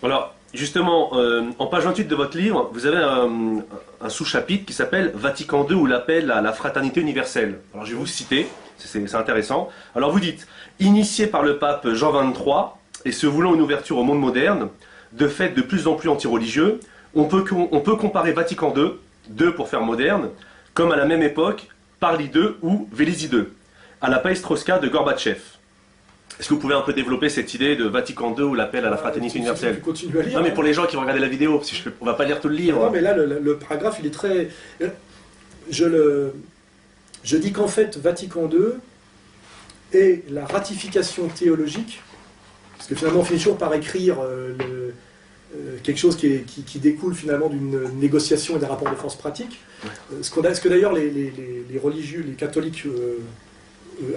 Alors, justement, en page 28 de votre livre, vous avez un sous-chapitre qui s'appelle Vatican II ou l'appel à la fraternité universelle. Alors, je vais vous citer, c'est intéressant. Alors, vous dites, initié par le pape Jean XXIII et se voulant une ouverture au monde moderne, de fait de plus en plus anti-religieux, on peut comparer Vatican II pour faire moderne, comme à la même époque, Parly II ou Vélizy II, à la Perestroïka de Gorbatchev. Est-ce que vous pouvez un peu développer cette idée de Vatican II ou l'appel à la fraternité universelle? Tu continues à lire. Non, mais pour les gens qui vont regarder la vidéo, parce que on va pas lire tout le livre. Non, mais là, le paragraphe, il est très... Je dis qu'en fait, Vatican II est la ratification théologique, parce que finalement, on finit toujours par écrire quelque chose qui découle finalement d'une négociation et d'un rapport de force pratique. Ce que d'ailleurs les religieux, les catholiques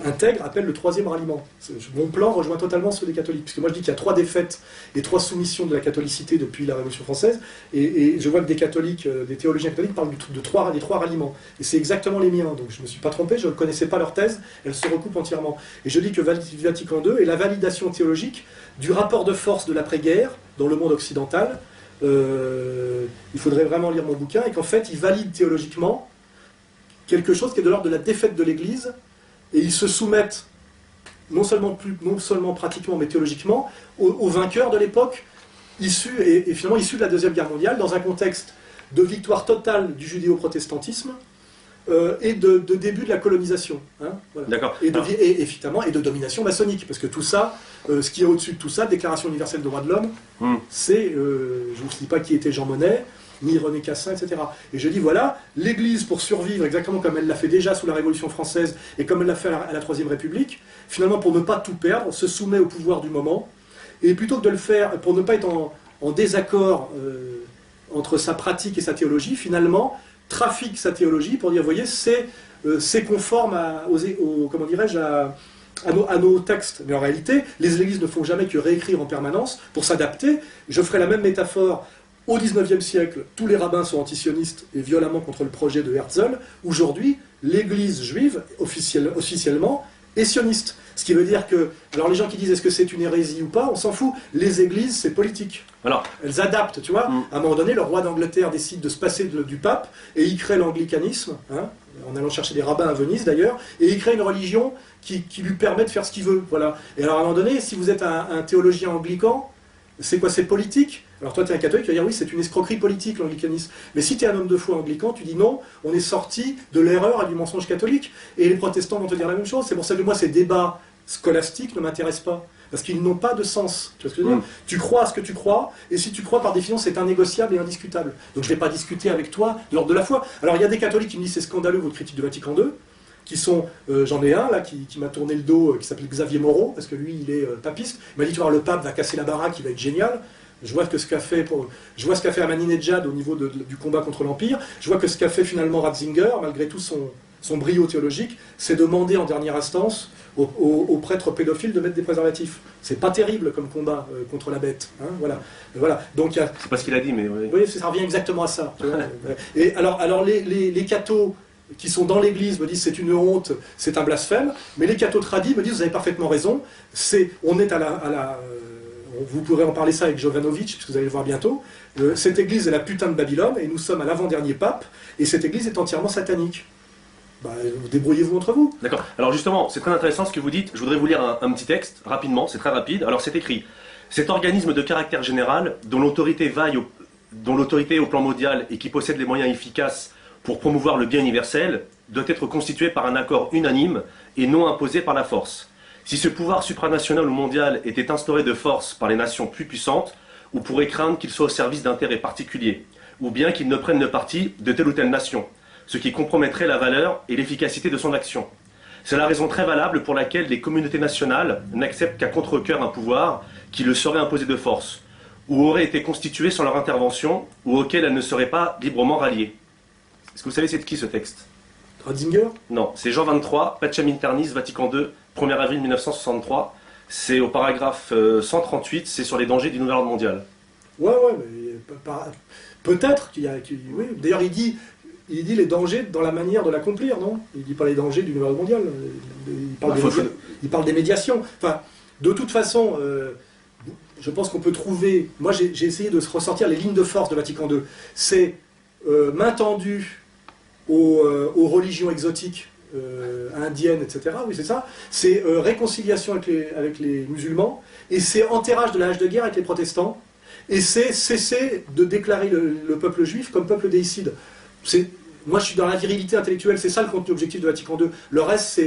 intègrent, appellent le troisième ralliement. Mon plan rejoint totalement ceux des catholiques, puisque moi je dis qu'il y a 3 défaites et 3 soumissions de la catholicité depuis la Révolution française, et je vois que des catholiques, des théologiens catholiques parlent des 3 ralliements. Et c'est exactement les miens, donc je ne me suis pas trompé, je ne connaissais pas leur thèse, elle se recoupe entièrement. Et je dis que Vatican II est la validation théologique du rapport de force de l'après-guerre dans le monde occidental. Il faudrait vraiment lire mon bouquin, et qu'en fait il valide théologiquement quelque chose qui est de l'ordre de la défaite de l'Église, et ils se soumettent non seulement pratiquement mais théologiquement aux vainqueurs de l'époque, et finalement issus de la Deuxième Guerre mondiale, dans un contexte de victoire totale du judéo-protestantisme et de début de la colonisation. Hein, voilà. D'accord. Et de domination maçonnique, parce que tout ça, ce qui est au-dessus de tout ça, Déclaration universelle des droits de l'homme, c'est, je ne vous dis pas qui était Jean Monnet, ni René Cassin, etc. Et je dis, voilà, l'Église, pour survivre exactement comme elle l'a fait déjà sous la Révolution française, et comme elle l'a fait à la Troisième République, finalement, pour ne pas tout perdre, se soumet au pouvoir du moment, et plutôt que de le faire, pour ne pas être en désaccord entre sa pratique et sa théologie, finalement, trafique sa théologie pour dire, vous voyez, c'est conforme comment dirais-je, à nos textes. Mais en réalité, les églises ne font jamais que réécrire en permanence pour s'adapter. Je ferai la même métaphore. Au XIXe siècle, tous les rabbins sont antisionistes et violemment contre le projet de Herzl. Aujourd'hui, l'église juive, officiellement, est sioniste. Ce qui veut dire que... Alors les gens qui disent est-ce que c'est une hérésie ou pas, on s'en fout. Les églises, c'est politique. Alors, elles adaptent, tu vois. À un moment donné, le roi d'Angleterre décide de se passer du pape et il crée l'anglicanisme, hein, en allant chercher des rabbins à Venise d'ailleurs, et il crée une religion qui lui permet de faire ce qu'il veut. Voilà. Et alors à un moment donné, si vous êtes un théologien anglican, c'est quoi? C'est politique? Alors toi, tu es un catholique, tu vas dire oui, c'est une escroquerie politique, l'anglicanisme. Mais si tu es un homme de foi anglican, tu dis non, on est sorti de l'erreur et du mensonge catholique. Et les protestants vont te dire la même chose. C'est pour ça que moi, ces débats scolastiques ne m'intéressent pas. Parce qu'ils n'ont pas de sens. Tu vois ce que je veux dire? Tu crois à ce que tu crois, et si tu crois, par définition, c'est indénégociable et indiscutable. Donc je ne vais pas discuter avec toi de l'ordre de la foi. Alors il y a des catholiques qui me disent c'est scandaleux votre critique de Vatican II, qui sont, j'en ai un là qui m'a tourné le dos, qui s'appelle Xavier Moreau, parce que lui il est papiste. Il m'a dit tu vois, le pape va casser la baraque, il va être génial. Je vois ce qu'a fait Ahmadinejad au niveau du combat contre l'Empire. Je vois que ce qu'a fait finalement Ratzinger, malgré tout son brio théologique, c'est demander en dernière instance aux prêtres pédophiles de mettre des préservatifs. C'est pas terrible comme combat contre la bête. Hein, voilà. Donc, c'est pas ce qu'il a dit, mais... Oui, ça revient exactement à ça. Tu vois. Et alors les cathos qui sont dans l'église me disent c'est une honte, c'est un blasphème, mais les cathos tradis me disent vous avez parfaitement raison, on est vous pourrez en parler ça avec Jovanovic, puisque vous allez le voir bientôt. Cette église est la putain de Babylone, et nous sommes à l'avant-dernier pape, et cette église est entièrement satanique. Bah, débrouillez-vous entre vous. D'accord. Alors justement, c'est très intéressant ce que vous dites. Je voudrais vous lire un petit texte, rapidement, c'est très rapide. Alors c'est écrit. Cet organisme de caractère général, dont l'autorité au plan mondial et qui possède les moyens efficaces pour promouvoir le bien universel, doit être constitué par un accord unanime et non imposé par la force. Si ce pouvoir supranational ou mondial était instauré de force par les nations plus puissantes, on pourrait craindre qu'il soit au service d'intérêts particuliers, ou bien qu'il ne prenne le parti de telle ou telle nation, ce qui compromettrait la valeur et l'efficacité de son action. C'est la raison très valable pour laquelle les communautés nationales n'acceptent qu'à contre-cœur un pouvoir qui leur serait imposé de force, ou aurait été constitué sans leur intervention, ou auquel elles ne seraient pas librement ralliées. Est-ce que vous savez c'est de qui ce texte? Ratzinger? Non, c'est Jean 23, Pacem in Ternis, Vatican II, 1er avril 1963. C'est au paragraphe 138, c'est sur les dangers du nouvel ordre mondial. Ouais, mais peut-être qu'il y a... Oui. D'ailleurs, il dit les dangers dans la manière de l'accomplir, non? Il dit pas les dangers du nouvel ordre mondial. Il parle des médiations. Enfin, de toute façon, je pense qu'on peut trouver... Moi, j'ai essayé de ressortir les lignes de force de Vatican II. C'est main tendue aux religions exotiques, indiennes, etc. Oui, c'est ça. C'est réconciliation avec les musulmans. Et c'est enterrage de la hache de guerre avec les protestants. Et c'est cesser de déclarer le peuple juif comme peuple déicide. Moi, je suis dans la virilité intellectuelle. C'est ça le contenu objectif de Vatican II. Le reste,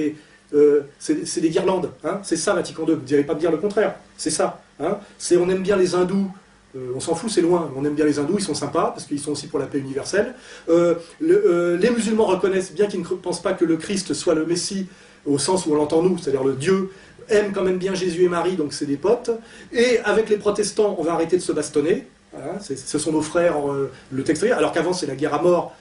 c'est des guirlandes. Hein, c'est ça, Vatican II. Vous n'allez pas me dire le contraire. C'est ça. Hein, on aime bien les hindous. On s'en fout, c'est loin. On aime bien les hindous, ils sont sympas, parce qu'ils sont aussi pour la paix universelle. Les musulmans reconnaissent, bien qu'ils ne pensent pas que le Christ soit le Messie, au sens où on l'entend nous, c'est-à-dire le Dieu aime quand même bien Jésus et Marie, donc c'est des potes. Et avec les protestants, on va arrêter de se bastonner. Voilà, ce sont nos frères, le texte, alors qu'avant c'est la guerre à mort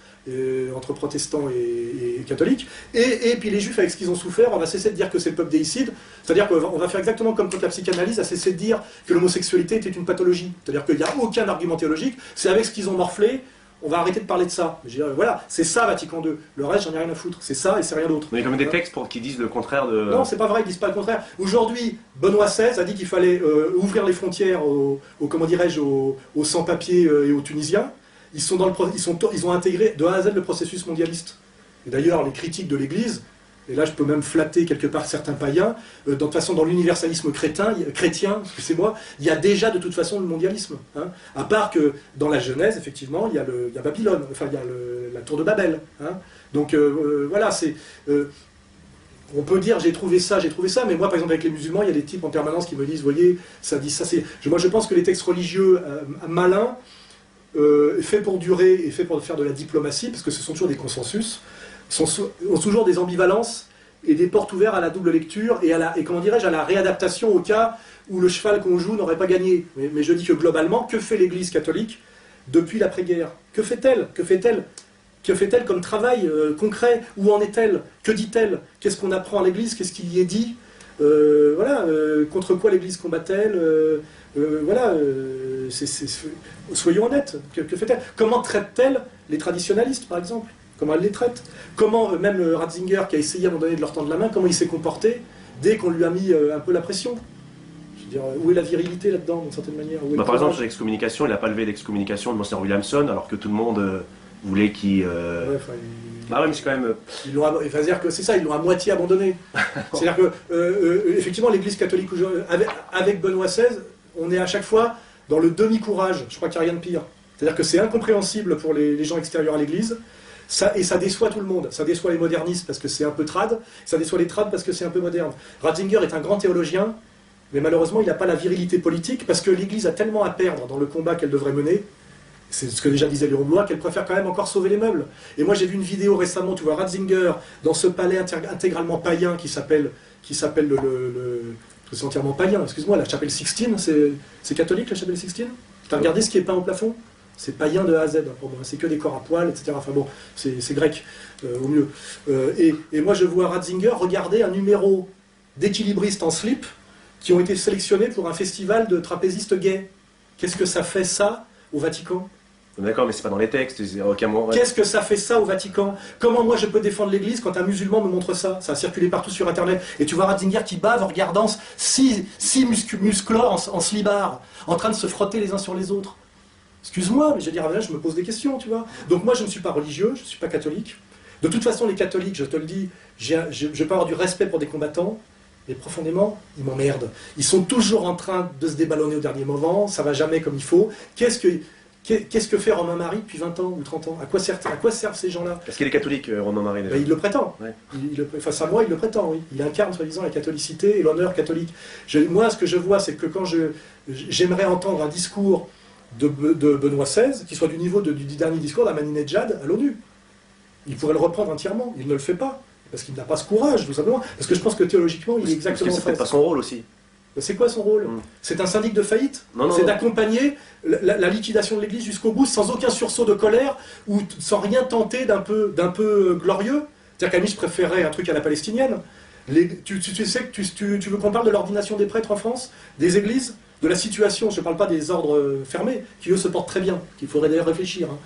entre protestants et catholiques. Et puis les juifs, avec ce qu'ils ont souffert, on va cesser de dire que c'est le peuple déicide. C'est-à-dire qu'on va faire exactement comme contre la psychanalyse, à cesser de dire que l'homosexualité était une pathologie. C'est-à-dire qu'il n'y a aucun argument théologique. C'est avec ce qu'ils ont morflé, on va arrêter de parler de ça. Je dirais, voilà, c'est ça Vatican II. Le reste, j'en ai rien à foutre. C'est ça et c'est rien d'autre. Mais il y a quand même des textes qui disent le contraire de... Non, c'est pas vrai, ils disent pas le contraire. Aujourd'hui, Benoît XVI a dit qu'il fallait ouvrir les frontières comment dirais-je, aux sans-papiers et aux Tunisiens. Ils ont intégré de A à Z le processus mondialiste. Et d'ailleurs, les critiques de l'Église, et là je peux même flatter quelque part certains païens, de toute façon dans l'universalisme chrétien, excusez-moi, il y a déjà de toute façon le mondialisme. Hein, à part que dans la Genèse, effectivement, il y a Babylone, enfin il y a la tour de Babel. Hein. Donc voilà, c'est... on peut dire j'ai trouvé ça, mais moi par exemple avec les musulmans, il y a des types en permanence qui me disent, voyez, ça dit ça, c'est... Moi je pense que les textes religieux malins, faits pour durer et faits pour faire de la diplomatie, parce que ce sont toujours des consensus, ont toujours des ambivalences et des portes ouvertes à la double lecture et comment dirais-je, à la réadaptation au cas où le cheval qu'on joue n'aurait pas gagné. Mais je dis que globalement, que fait l'Église catholique depuis l'après-guerre? Que fait-elle? Que fait-elle comme travail concret? Où en est-elle? Que dit-elle? Qu'est-ce qu'on apprend à l'Église? Qu'est-ce qui y est dit? Voilà, contre quoi l'Église combat-elle? Voilà, soyons honnêtes, que fait-elle? Comment traite-t-elle les traditionalistes, par exemple? Comment elle les traite? Comment, même Ratzinger, qui a essayé à un moment donné de leur tendre la main, comment il s'est comporté dès qu'on lui a mis un peu la pression? Je veux dire, où est la virilité là-dedans, d'une certaine manière? Par exemple, sur l'excommunication, il n'a pas levé l'excommunication de Monseigneur Williamson, alors que tout le monde voulait qu'il... Ouais, Ah ouais, mais c'est quand même... C'est-à-dire que c'est ça, ils l'ont à moitié abandonné. C'est-à-dire que, effectivement, l'Église catholique, avec Benoît XVI, on est à chaque fois dans le demi-courage. Je crois qu'il n'y a rien de pire. C'est-à-dire que c'est incompréhensible pour les gens extérieurs à l'Église, et ça déçoit tout le monde. Ça déçoit les modernistes parce que c'est un peu trad, ça déçoit les trad parce que c'est un peu moderne. Ratzinger est un grand théologien, mais malheureusement, il n'a pas la virilité politique parce que l'Église a tellement à perdre dans le combat qu'elle devrait mener. C'est ce que déjà disait Léon Blois, qu'elle préfère quand même encore sauver les meubles. Et moi j'ai vu une vidéo récemment, tu vois Ratzinger dans ce palais intégralement païen qui s'appelle c'est entièrement païen, excuse-moi, la chapelle Sixtine, c'est catholique la chapelle Sixtine? Tu as regardé ce qui est peint au plafond? C'est païen de A à Z, c'est que des corps à poil, etc. Enfin bon, c'est grec, au mieux. Et moi je vois Ratzinger regarder un numéro d'équilibristes en slip qui ont été sélectionnés pour un festival de trapézistes gays. Qu'est-ce que ça fait ça au Vatican? D'accord, mais c'est pas dans les textes, aucun moment. Ouais. Qu'est-ce que ça fait ça au Vatican? Comment moi je peux défendre l'Église quand un musulman me montre ça? Ça a circulé partout sur Internet. Et tu vois Ratzinger qui bave en regardant six musclores en slibard, en train de se frotter les uns sur les autres. Excuse-moi, mais je veux dire, je me pose des questions, tu vois. Donc moi je ne suis pas religieux, je ne suis pas catholique. De toute façon, les catholiques, je te le dis, je peux avoir du respect pour des combattants, mais profondément, ils m'emmerdent. Ils sont toujours en train de se déballonner au dernier moment, ça va jamais comme il faut. Qu'est-ce que fait Romain Marie depuis 20 ans ou 30 ans? À quoi servent ces gens-là? Est-ce qu'il est catholique, Romain Marie déjà? Il le prétend. Ouais. Face à moi, il le prétend, oui. Il incarne, soi-disant, la catholicité et l'honneur catholique. Moi, ce que je vois, c'est que quand j'aimerais entendre un discours de Benoît XVI, qui soit du niveau du dernier discours d'Ahmadinejad à l'ONU. Il pourrait le reprendre entièrement. Il ne le fait pas. Parce qu'il n'a pas ce courage, tout simplement. Parce que je pense que théologiquement, il est exactement... C'est peut-être pas son rôle aussi. C'est quoi son rôle? C'est un syndic de faillite? C'est d'accompagner la liquidation de l'Église jusqu'au bout, sans aucun sursaut de colère, ou sans rien tenter d'un peu glorieux. C'est-à-dire qu'à je préférerais un truc à la palestinienne. Tu sais que tu veux qu'on parle de l'ordination des prêtres en France? Des églises? De la situation, je ne parle pas des ordres fermés, qui eux se portent très bien, qu'il faudrait d'ailleurs réfléchir. Hein.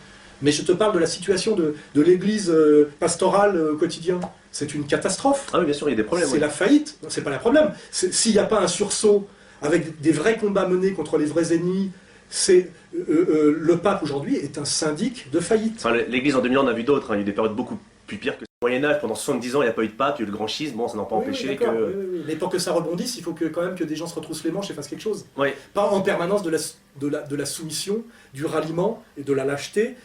Mais je te parle de la situation de l'église pastorale au quotidien. C'est une catastrophe. Ah oui, bien sûr, il y a des problèmes. C'est la faillite. C'est pas le problème. S'il n'y a pas un sursaut avec des vrais combats menés contre les vrais ennemis. Le pape aujourd'hui est un syndic de faillite. Enfin, l'Église en 2000 ans, on a vu d'autres, hein. Il y a eu des périodes beaucoup plus pires que au Moyen-Âge. Pendant 70 ans, il n'y a pas eu de pape, il y a eu le grand schisme. Bon, ça n'a pas empêché que. Oui. Mais pour que ça rebondisse, il faut quand même que des gens se retroussent les manches et fassent quelque chose. Oui. Pas en permanence de la soumission, du ralliement et de la lâcheté,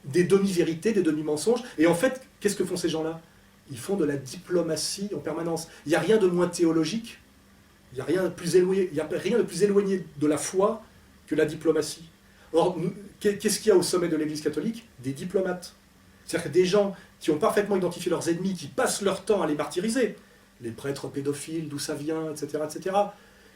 des demi-vérités, des demi-mensonges. Et en fait, qu'est-ce que font ces gens-là? Ils font de la diplomatie en permanence. Il n'y a rien de moins théologique, il n'y a rien de plus éloigné de la foi que la diplomatie. Or, qu'est-ce qu'il y a au sommet de l'Église catholique? Des diplomates. C'est-à-dire que des gens qui ont parfaitement identifié leurs ennemis, qui passent leur temps à les martyriser, les prêtres pédophiles, d'où ça vient, etc., etc.,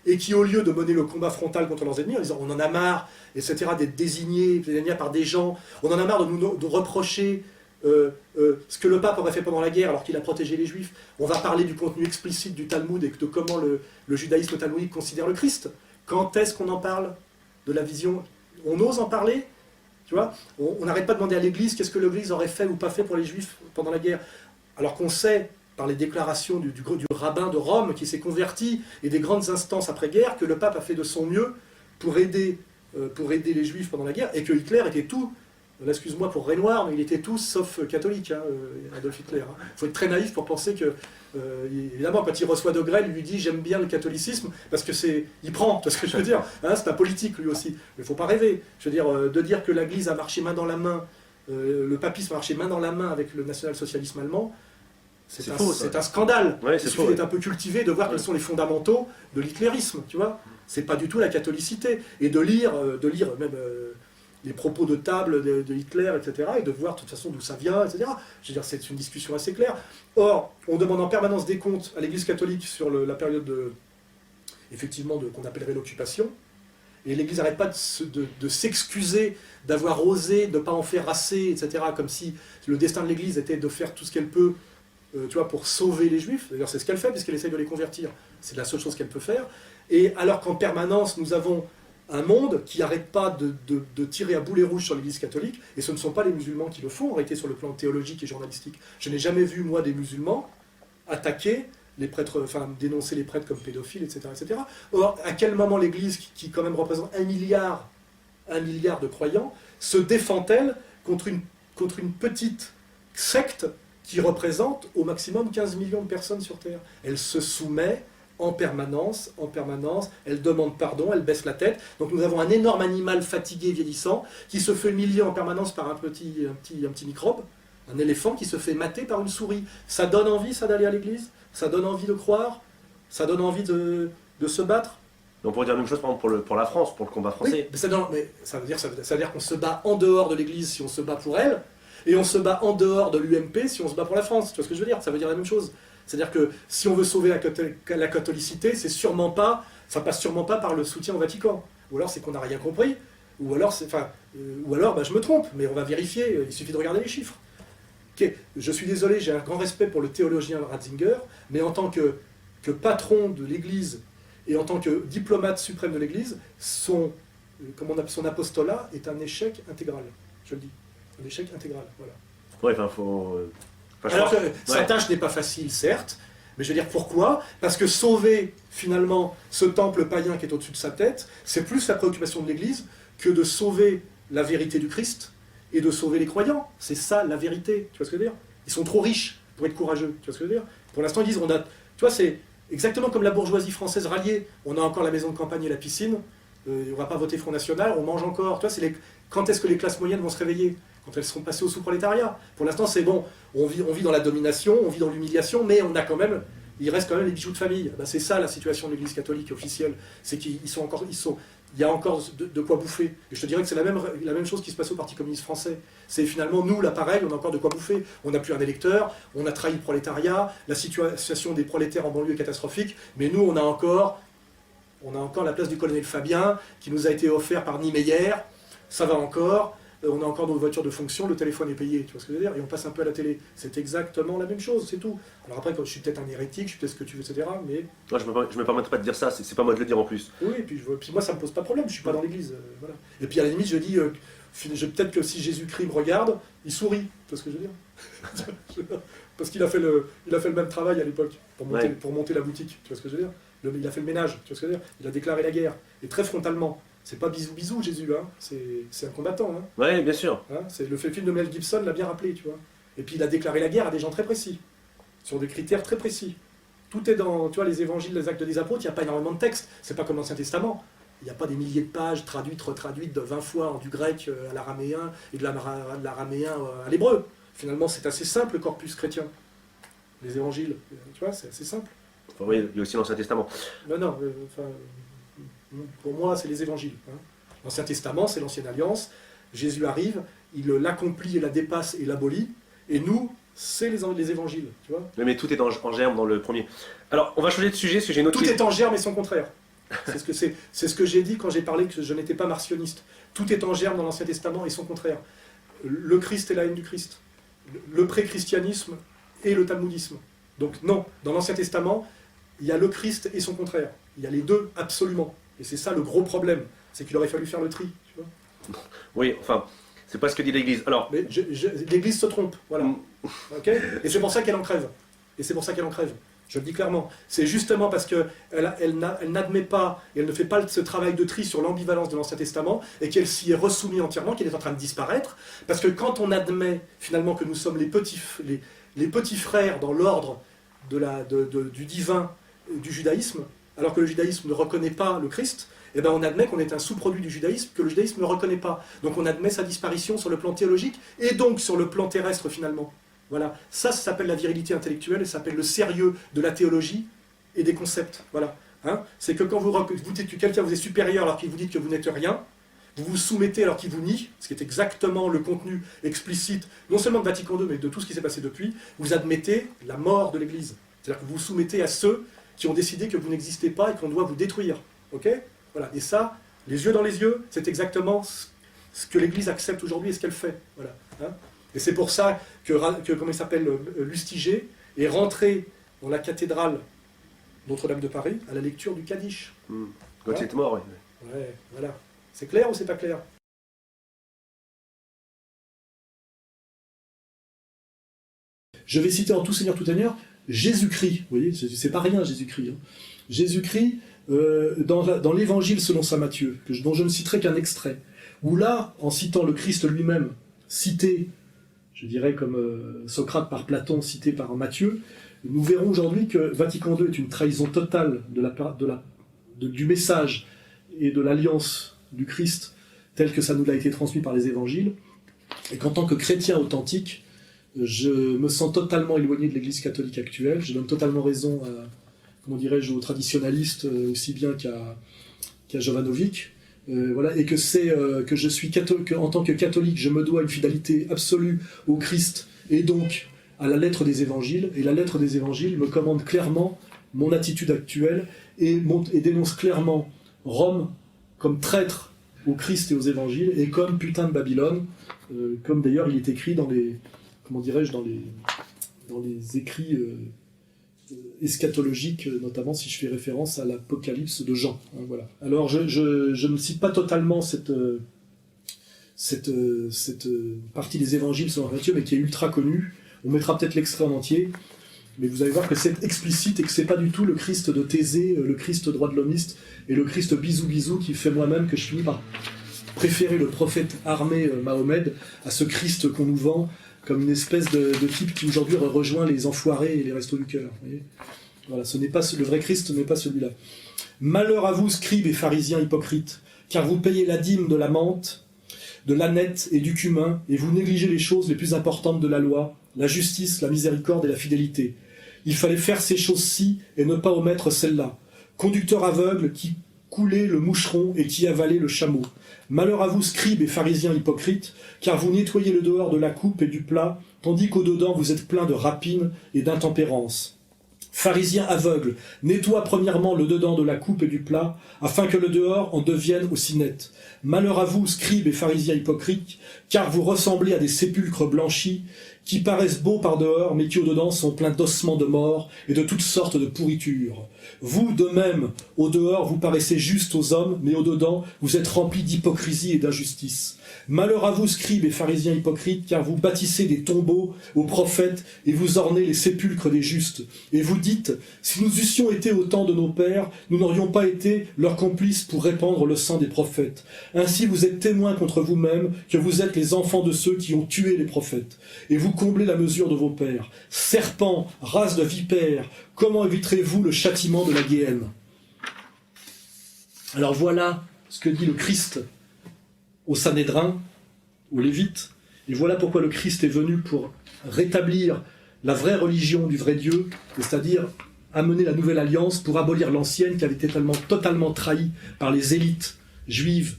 et qui, au lieu de mener le combat frontal contre leurs ennemis, en disant on en a marre, etc., d'être désignés par des gens, on en a marre de reprocher ce que le pape aurait fait pendant la guerre alors qu'il a protégé les juifs, on va parler du contenu explicite du Talmud et de comment le judaïsme talmudique considère le Christ. Quand est-ce qu'on en parle de la vision? On ose en parler? Tu vois, on n'arrête pas de demander à l'Église qu'est-ce que l'Église aurait fait ou pas fait pour les Juifs pendant la guerre. Alors qu'on sait, par les déclarations du rabbin de Rome qui s'est converti et des grandes instances après-guerre, que le pape a fait de son mieux pour aider les Juifs pendant la guerre, et que Hitler était tout, excuse-moi pour Renoir, mais il était tout sauf catholique, hein, Adolf Hitler. Il faut être très naïf pour penser que, évidemment, quand il reçoit De Grelle, il lui dit « j'aime bien le catholicisme », parce que il prend, tu vois ce que je veux dire, hein, c'est un politique lui aussi. Mais il ne faut pas rêver. Je veux dire, de dire que l'Église a marché main dans la main, le papisme a marché main dans la main avec le national-socialisme allemand, c'est un scandale. Ouais, il suffit d'être un peu cultivé, de voir quels sont les fondamentaux de l'hitlérisme, tu vois. C'est pas du tout la catholicité. Et de lire même les propos de table de Hitler, etc., et de voir de toute façon d'où ça vient, etc. Je veux dire, c'est une discussion assez claire. Or, on demande en permanence des comptes à l'Église catholique sur la période effectivement, qu'on appellerait l'occupation, et l'Église n'arrête pas de s'excuser d'avoir osé, de ne pas en faire assez, etc., comme si le destin de l'Église était de faire tout ce qu'elle peut, tu vois, pour sauver les Juifs. D'ailleurs, c'est ce qu'elle fait, puisqu'elle essaye de les convertir. C'est la seule chose qu'elle peut faire. Et alors qu'en permanence, nous avons un monde qui n'arrête pas de tirer à boulet rouge sur l'Église catholique, et ce ne sont pas les musulmans qui le font, en réalité, sur le plan théologique et journalistique. Je n'ai jamais vu, moi, des musulmans attaquer les prêtres, enfin, dénoncer les prêtres comme pédophiles, etc., etc. Or, à quel moment l'Église, qui quand même représente 1 milliard de croyants, se défend-elle contre une petite secte qui représente au maximum 15 millions de personnes sur Terre? Elle se soumet en permanence, elle demande pardon, elle baisse la tête. Donc nous avons un énorme animal fatigué, vieillissant, qui se fait humilier en permanence par un petit microbe, un éléphant qui se fait mater par une souris. Ça donne envie, ça, d'aller à l'église? Ça donne envie de croire? Ça donne envie de se battre? On pourrait dire la même chose, par exemple, pour la France, pour le combat français. Oui, mais ça veut dire qu'on se bat en dehors de l'église si on se bat pour elle, et on se bat en dehors de l'UMP si on se bat pour la France. Tu vois ce que je veux dire? Ça veut dire la même chose. C'est-à-dire que si on veut sauver la catholicité, ça passe sûrement pas par le soutien au Vatican. Ou alors c'est qu'on n'a rien compris, ou alors, je me trompe, mais on va vérifier, il suffit de regarder les chiffres. Okay. Je suis désolé, j'ai un grand respect pour le théologien Ratzinger, mais en tant que patron de l'Église et en tant que diplomate suprême de l'Église, son apostolat est un échec intégral. Je le dis, un échec intégral. Voilà. Ouais, enfin, faut. Alors que sa tâche n'est pas facile, certes, mais je veux dire pourquoi? Parce que sauver finalement ce temple païen qui est au-dessus de sa tête, c'est plus la préoccupation de l'Église que de sauver la vérité du Christ et de sauver les croyants. C'est ça la vérité, tu vois ce que je veux dire? Ils sont trop riches pour être courageux, tu vois ce que je veux dire? Pour l'instant, ils disent, tu vois, c'est exactement comme la bourgeoisie française ralliée. On a encore la maison de campagne et la piscine, on ne va pas voter Front National, on mange encore. Tu vois, quand est-ce que les classes moyennes vont se réveiller? Quand elles seront passées au sous-prolétariat. Pour l'instant, c'est bon, on vit dans la domination, on vit dans l'humiliation, mais il reste quand même les bijoux de famille. Ben, c'est ça la situation de l'Église catholique officielle, c'est il y a encore de quoi bouffer. Et je te dirais que c'est la même chose qui se passe au Parti communiste français. C'est finalement, nous, là, pareil, on a encore de quoi bouffer. On n'a plus un électeur, on a trahi le prolétariat, la situation des prolétaires en banlieue est catastrophique, mais nous, on a encore la place du colonel Fabien, qui nous a été offert par Niemeyer, ça va encore. On a encore nos voitures de fonction, le téléphone est payé, tu vois ce que je veux dire? Et on passe un peu à la télé. C'est exactement la même chose, c'est tout. Alors après, je suis peut-être un hérétique, je suis peut-être ce que tu veux, etc. Mais... Moi, je me permettrai pas de dire ça, c'est pas moi de le dire en plus. Oui, puis moi, ça me pose pas de problème, je suis pas dans l'église. Voilà. Et puis à la limite, je dis, peut-être que si Jésus-Christ me regarde, il sourit. Tu vois ce que je veux dire? Parce qu'il a fait le même travail à l'époque pour monter la boutique. Tu vois ce que je veux dire? Il a fait le ménage. Tu vois ce que je veux dire? Il a déclaré la guerre. Et très frontalement. C'est pas bisou Jésus, hein. C'est un combattant. Hein. Oui, bien sûr. Hein, le film de Mel Gibson l'a bien rappelé, tu vois. Et puis il a déclaré la guerre à des gens très précis, sur des critères très précis. Tout est dans, tu vois, les évangiles, les actes des apôtres, il n'y a pas énormément de textes. C'est pas comme l'Ancien Testament. Il n'y a pas des milliers de pages traduites, retraduites de 20 fois du grec à l'araméen et de l'araméen à l'hébreu. Finalement, c'est assez simple le corpus chrétien. Les évangiles, tu vois, c'est assez simple. Enfin, oui, il y a aussi l'Ancien Testament. Non, pour moi, c'est les évangiles. Hein. L'Ancien Testament, c'est l'Ancienne Alliance. Jésus arrive, il l'accomplit et la dépasse et l'abolit. Et nous, c'est les évangiles. Tu vois. Mais tout est en germe dans le premier. Alors, on va changer de sujet, parce que j'ai une autre... Tout est en germe et son contraire. C'est ce que j'ai dit quand j'ai parlé que je n'étais pas martionniste. Tout est en germe dans l'Ancien Testament et son contraire. Le Christ et la haine du Christ. Le pré-christianisme et le talmudisme. Donc non, dans l'Ancien Testament, il y a le Christ et son contraire. Il y a les deux, absolument. Et c'est ça le gros problème. C'est qu'il aurait fallu faire le tri. Tu vois. Oui, enfin, c'est pas ce que dit l'Église. Alors... Mais l'Église se trompe, voilà. Okay, et c'est pour ça qu'elle en crève. Je le dis clairement. C'est justement parce qu'elle n'admet pas, et elle ne fait pas ce travail de tri sur l'ambivalence de l'Ancien Testament, et qu'elle s'y est resoumise entièrement, qu'elle est en train de disparaître. Parce que quand on admet finalement que nous sommes les petits frères dans l'ordre du divin, du judaïsme, alors que le judaïsme ne reconnaît pas le Christ, eh ben on admet qu'on est un sous-produit du judaïsme, que le judaïsme ne reconnaît pas. Donc on admet sa disparition sur le plan théologique, et donc sur le plan terrestre finalement. Voilà, ça s'appelle la virilité intellectuelle, ça s'appelle le sérieux de la théologie et des concepts. Voilà, hein, c'est que quand vous dites que quelqu'un vous est supérieur alors qu'il vous dit que vous n'êtes rien, vous vous soumettez alors qu'il vous nie, ce qui est exactement le contenu explicite, non seulement de Vatican II, mais de tout ce qui s'est passé depuis, vous admettez la mort de l'Église. C'est-à-dire que vous vous soumettez à ceux qui ont décidé que vous n'existez pas et qu'on doit vous détruire. Ok ? Voilà, et ça, les yeux dans les yeux, c'est exactement ce que l'Église accepte aujourd'hui et ce qu'elle fait. Voilà, hein. Et c'est pour ça que comment il s'appelle, Lustiger est rentré dans la cathédrale Notre-Dame de Paris à la lecture du Kaddish. Quand il est mort, oui. Ouais, voilà. C'est clair ou c'est pas clair? Je vais citer en tout Seigneur, tout Seigneur, Jésus-Christ. Vous voyez, c'est pas rien Jésus-Christ. Hein. Jésus-Christ, dans l'Évangile selon saint Matthieu, dont je ne citerai qu'un extrait, où là, en citant le Christ lui-même, cité, je dirais comme Socrate par Platon, cité par Matthieu, nous verrons aujourd'hui que Vatican II est une trahison totale du message et de l'alliance du Christ tel que ça nous a été transmis par les évangiles, et qu'en tant que chrétien authentique, je me sens totalement éloigné de l'Église catholique actuelle. Je donne totalement raison à, comment dirais-je, aux traditionalistes aussi bien qu'à Jovanovic. Voilà, et que je suis en tant que catholique, je me dois une fidélité absolue au Christ et donc à la lettre des évangiles. Et la lettre des évangiles me commande clairement mon attitude actuelle et dénonce clairement Rome comme traître au Christ et aux évangiles et comme putain de Babylone, comme d'ailleurs il est écrit dans les, comment dirais-je, dans les écrits eschatologique, notamment si je fais référence à l'Apocalypse de Jean. Hein, voilà. Alors je ne cite pas totalement cette partie des évangiles selon Matthieu, mais qui est ultra connue. On mettra peut-être l'extrait en entier, mais vous allez voir que c'est explicite et que c'est pas du tout le Christ de Thésée, le Christ droit de l'homiste et le Christ bisou qui fait moi-même que je finis par préférer le prophète armé Mahomet à ce Christ qu'on nous vend comme une espèce de type qui aujourd'hui rejoint les enfoirés et les restos du cœur. Vous voyez, voilà, le vrai Christ n'est pas celui-là. Malheur à vous, scribes et pharisiens hypocrites, car vous payez la dîme de la menthe, de l'âneth et du cumin, et vous négligez les choses les plus importantes de la loi, la justice, la miséricorde et la fidélité. Il fallait faire ces choses-ci et ne pas omettre celles-là. Conducteur aveugle qui coulait le moucheron et qui avalait le chameau. Malheur à vous, scribes et pharisiens hypocrites, car vous nettoyez le dehors de la coupe et du plat, tandis qu'au dedans vous êtes plein de rapine et d'intempérance. Pharisiens aveugles, nettoie premièrement le dedans de la coupe et du plat, afin que le dehors en devienne aussi net. Malheur à vous, scribes et pharisiens hypocrites, car vous ressemblez à des sépulcres blanchis, qui paraissent beaux par dehors, mais qui au-dedans sont pleins d'ossements de mort et de toutes sortes de pourritures. Vous, de même, au dehors, vous paraissez justes aux hommes, mais au-dedans, vous êtes remplis d'hypocrisie et d'injustice. Malheur à vous, scribes et pharisiens hypocrites, car vous bâtissez des tombeaux aux prophètes et vous ornez les sépulcres des justes. Et vous dites, si nous eussions été au temps de nos pères, nous n'aurions pas été leurs complices pour répandre le sang des prophètes. Ainsi vous êtes témoins contre vous-même que vous êtes les enfants de ceux qui ont tué les prophètes. Et vous comblez la mesure de vos pères. Serpents, race de vipères, comment éviterez-vous le châtiment de la Guéhenne? Alors voilà ce que dit le Christ au Sanhédrin, aux Lévites, et voilà pourquoi le Christ est venu pour rétablir la vraie religion du vrai Dieu, c'est-à-dire amener la nouvelle alliance pour abolir l'ancienne qui avait été totalement trahie par les élites juives,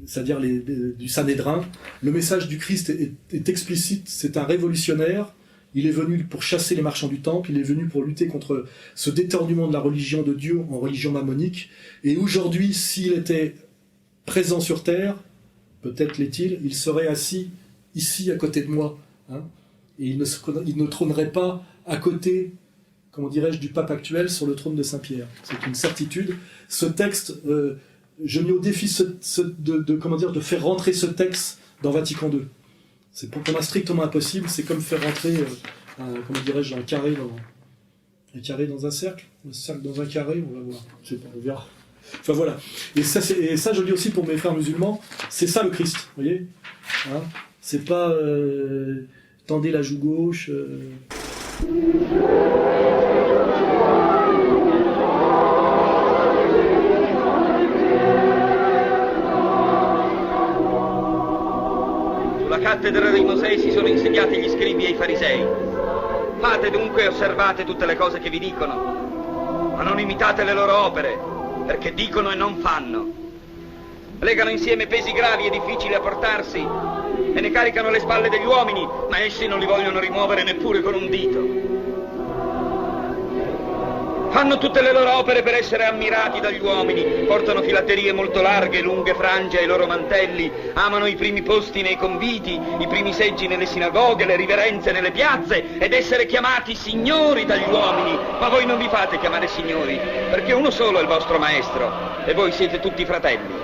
c'est-à-dire du Sanhédrin. Le message du Christ est explicite, c'est un révolutionnaire, il est venu pour chasser les marchands du temple, il est venu pour lutter contre ce détournement de la religion de Dieu en religion mammonique, et aujourd'hui, s'il était présent sur terre, peut-être l'est-il, il serait assis ici à côté de moi, hein, et il ne trônerait pas à côté, comment dirais-je, du pape actuel sur le trône de Saint-Pierre. C'est une certitude. Ce texte, je mets au défi de faire rentrer ce texte dans Vatican II. C'est pour moi strictement impossible, c'est comme faire rentrer un carré dans un cercle dans un carré, on va voir, je sais pas, on verra. Enfin voilà, et ça je le dis aussi pour mes frères musulmans, c'est ça le Christ, vous voyez, hein, c'est pas tendez la joue gauche. Sulla cattedra di Mosè si sono insediati gli scribi e i farisei. Fate dunque e osservate tutte le cose che vi dicono, ma non imitate le loro opere, perché dicono e non fanno. Legano insieme pesi gravi e difficili a portarsi e ne caricano le spalle degli uomini, ma essi non li vogliono rimuovere neppure con un dito. Fanno tutte le loro opere per essere ammirati dagli uomini, portano filatterie molto larghe, lunghe frange ai loro mantelli, amano i primi posti nei conviti, i primi seggi nelle sinagoghe, le riverenze nelle piazze ed essere chiamati signori dagli uomini. Ma voi non vi fate chiamare signori, perché uno solo è il vostro maestro e voi siete tutti fratelli.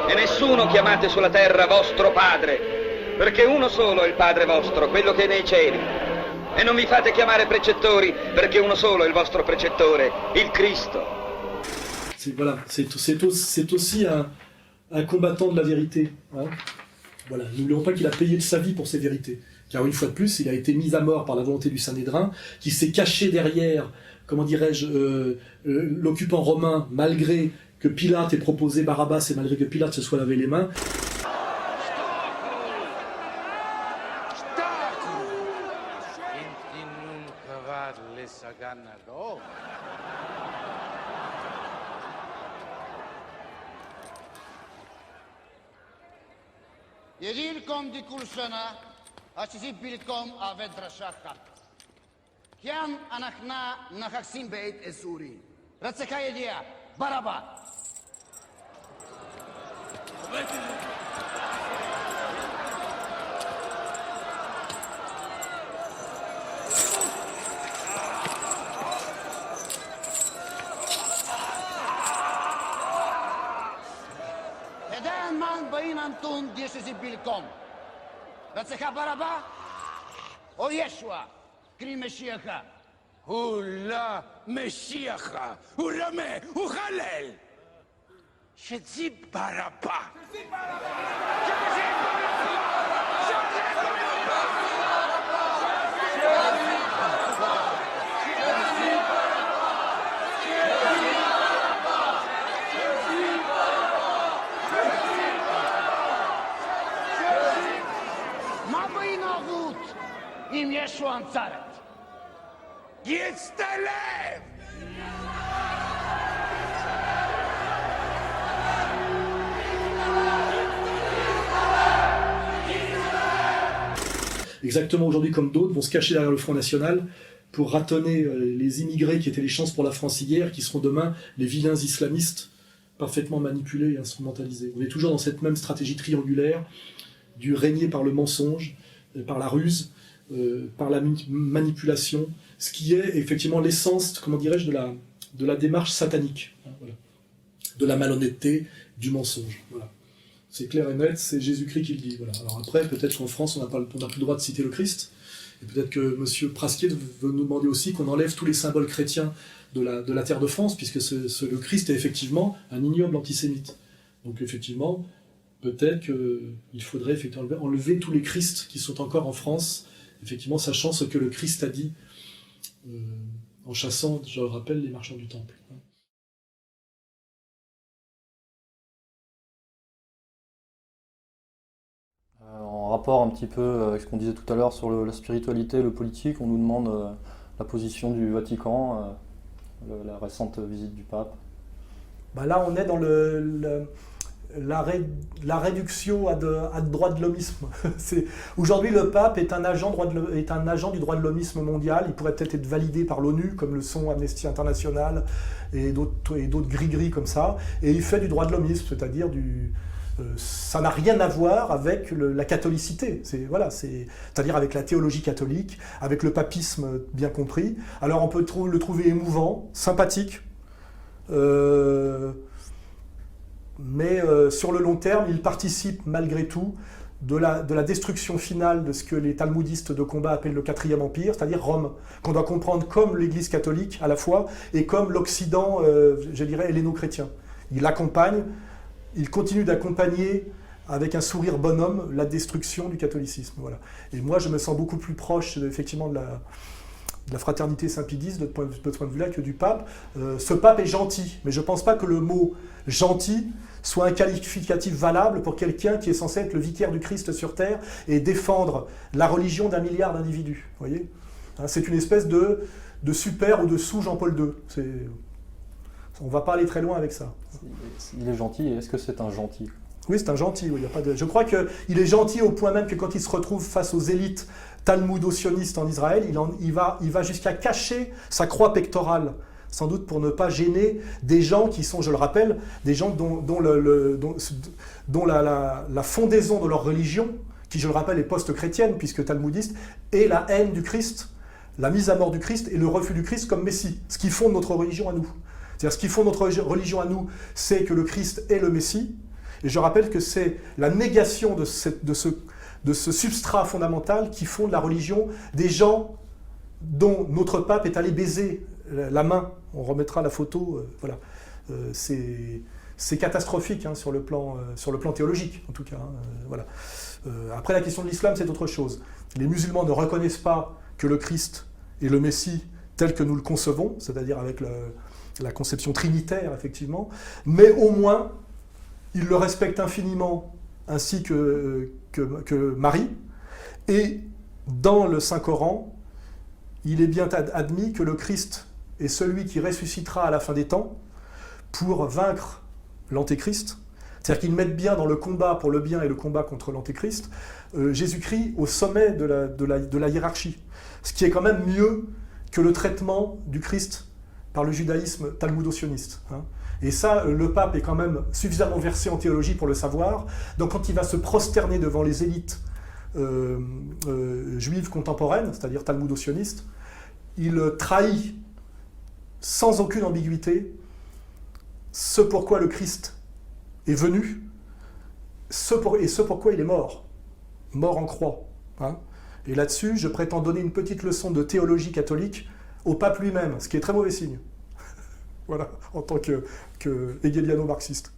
E nessuno chiamate sulla terra vostro padre, perché uno solo è il Padre vostro, quello che è nei cieli. E non vi fate chiamare precettori, perché uno solo è il vostro precettore, il Cristo. C'est aussi un combattant de la vérité. Hein. Voilà, n'oublions pas qu'il a payé de sa vie pour ces vérités. Car une fois de plus, il a été mis à mort par la volonté du Sanhédrin, qui s'est caché derrière, comment dirais-je, l'occupant romain, malgré que Pilate ait proposé Barabbas et malgré que Pilate se soit lavé les mains. Yerilkom di kursana, açısı bilkom avedra şakka. Kian anakna nakaksim beyt esuri. Ratsekaya diya, baraba. Heden man bayin antun diyesizi bilkom. Ratseka baraba, o Yeshua, kri Meshiacha. Hula Meshiacha, Hulame, Uchalel. Shezi baraba. Im Yeshua Ansaret. Yitztalev! Exactement aujourd'hui comme d'autres vont se cacher derrière le Front National pour ratonner les immigrés qui étaient les chances pour la France hier, qui seront demain les vilains islamistes parfaitement manipulés et instrumentalisés. On est toujours dans cette même stratégie triangulaire du régner par le mensonge, par la ruse, par la manipulation, ce qui est effectivement l'essence, comment dirais-je, de la démarche satanique, hein, voilà. De la malhonnêteté, du mensonge. Voilà. C'est clair et net, c'est Jésus-Christ qui le dit. Voilà. Alors après, peut-être qu'en France, on n'a plus le droit de citer le Christ, et peut-être que M. Prasquier veut nous demander aussi qu'on enlève tous les symboles chrétiens de la terre de France, puisque le Christ est effectivement un ignoble antisémite. Donc effectivement, peut-être qu'il faudrait effectivement enlever tous les Christs qui sont encore en France, effectivement, sachant ce que le Christ a dit en chassant, je le rappelle, les marchands du temple. En rapport un petit peu avec ce qu'on disait tout à l'heure sur la spiritualité, le politique, on nous demande la position du Vatican, la récente visite du pape. Bah là, on est dans la réduction à de droit de l'hommisme. Aujourd'hui, le pape est un agent du droit de l'hommisme mondial. Il pourrait peut-être être validé par l'ONU, comme le sont Amnesty International et d'autres gris-gris comme ça. Et il fait du droit de l'hommisme, c'est-à-dire ça n'a rien à voir avec la catholicité, c'est-à-dire avec la théologie catholique, avec le papisme bien compris. Alors on peut le trouver émouvant, sympathique, mais sur le long terme, il participe malgré tout de la destruction finale de ce que les talmudistes de combat appellent le 4e Empire, c'est-à-dire Rome, qu'on doit comprendre comme l'Église catholique à la fois, et comme l'Occident, je dirais, helléno-chrétien. Il continue d'accompagner avec un sourire bonhomme la destruction du catholicisme. Voilà. Et moi, je me sens beaucoup plus proche effectivement de la fraternité Saint-Pédis de ce point de vue-là que du pape. Ce pape est gentil, mais je ne pense pas que le mot « gentil » soit un qualificatif valable pour quelqu'un qui est censé être le vicaire du Christ sur terre et défendre la religion d'1 milliard d'individus. Vous voyez, hein, c'est une espèce de super ou de sous-Jean-Paul II. On ne va pas aller très loin avec ça. Il est gentil, et est-ce que c'est un gentil ? Oui, c'est un gentil. Oui, je crois qu'il est gentil au point même que quand il se retrouve face aux élites talmudo-sionistes en Israël, il va jusqu'à cacher sa croix pectorale, sans doute pour ne pas gêner des gens qui sont, je le rappelle, des gens dont la fondaison de leur religion, qui, je le rappelle, est post-chrétienne, puisque talmudiste, est la haine du Christ, la mise à mort du Christ et le refus du Christ comme Messie, ce qui fonde notre religion à nous. C'est-à-dire, ce qui fonde notre religion à nous, c'est que le Christ est le Messie. Et je rappelle que c'est la négation de ce substrat fondamental qui fonde la religion des gens dont notre pape est allé baiser la main. On remettra la photo. Voilà. C'est catastrophique hein, sur le plan théologique, en tout cas. Voilà. Après, la question de l'islam, c'est autre chose. Les musulmans ne reconnaissent pas que le Christ est le Messie tel que nous le concevons, c'est-à-dire avec la conception trinitaire, effectivement, mais au moins, ils le respectent infiniment, ainsi que Marie, et dans le Saint-Coran, il est bien admis que le Christ est celui qui ressuscitera à la fin des temps pour vaincre l'Antéchrist, c'est-à-dire qu'ils mettent bien dans le combat pour le bien et le combat contre l'Antéchrist, Jésus-Christ au sommet de la hiérarchie, ce qui est quand même mieux que le traitement du Christ par le judaïsme talmudo-sioniste. Hein. Et ça, le pape est quand même suffisamment versé en théologie pour le savoir. Donc quand il va se prosterner devant les élites juives contemporaines, c'est-à-dire talmudo-sionistes, il trahit sans aucune ambiguïté ce pourquoi le Christ est venu, et ce pourquoi il est mort en croix. Hein. Et là-dessus, je prétends donner une petite leçon de théologie catholique au pape lui-même, ce qui est très mauvais signe, voilà, en tant que hegeliano-marxiste.